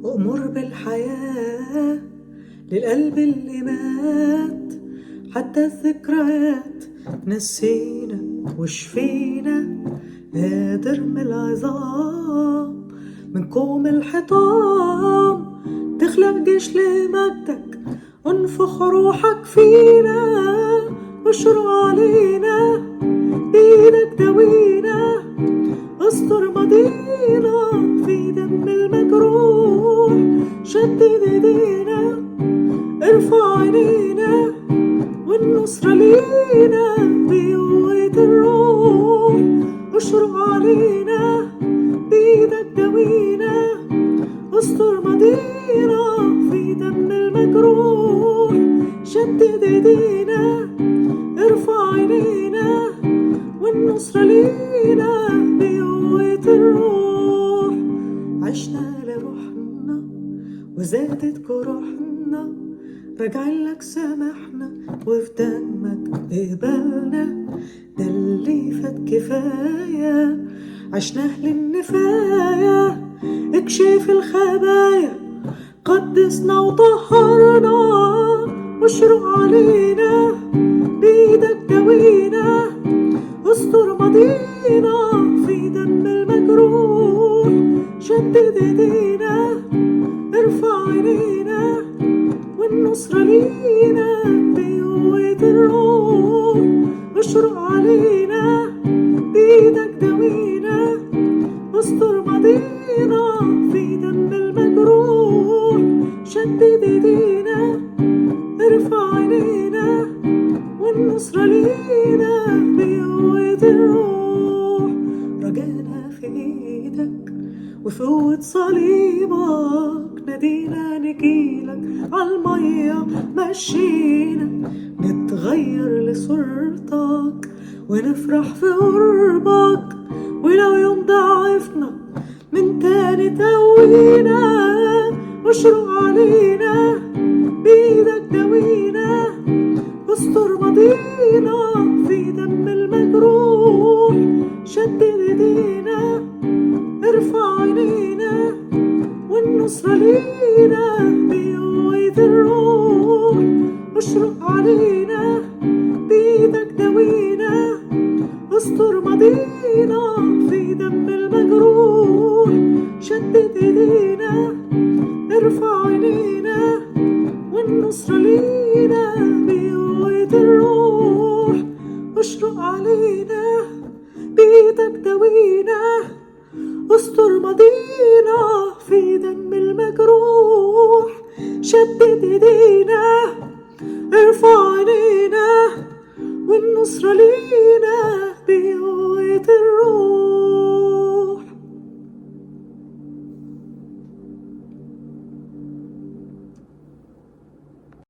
وأمر بالحياة للقلب اللي مات، حتى الذكريات نسينا وشفينا، قادر من العظام من كوم الحطام تخلق جيش لمجدك، انفخ روحك فينا واشرق علينا بإيدك داوينا، استر ماضينا في دم المجروح، شدد ايدينا ارفع عينينا والنصرة لينا بقوة الروح، اشرق علينا بإيدك داوينا، استر ماضينا في دم المجروح، شدد ايدينا ارفع عينينا والنصرة لينا بقوة الروح. عشنا لروحنا وزادت جروحنا، راجعين لك سامحنا وفي دمك قبلنا، ده اللي فات كفاية عشناه للنفاية، اكشف الخبايا قدسنا وطهرنا، واشرق علينا بإيدك داوينا، استر ماضينا في دم المجروح، شدد ايدينا ارفع عينينا والنصرة لينا بقوة الروح، اشرق علينا بإيدك داوينا، استر ماضينا في دم المجروح، شدد ايدينا ارفع عينينا والنصرة لينا بقوة الروح. رجانا في ايدك وفي قوة صليبك، نادينا نجيلك عالمية مشينا، نتغير لصورتك ونفرح في قربك، ولو يوم ضعفنا من تاني تقوينا، واشرق علينا بإيدك داوينا، استر ماضينا في دم المجروح، شدد ايدينا ارفع عينينا والنصرة لينا بقوة الروح، اشرق علينا بإيدك داوينا، استر ماضينا في دم المجروح، شدد ايدينا ارفع عينينا والنصرة لينا بقوة الروح، اشرق علينا بإيدك داوينا، استر ماضينا في دم المجروح، شدد ايدينا ارفع عينينا والنصرة لينا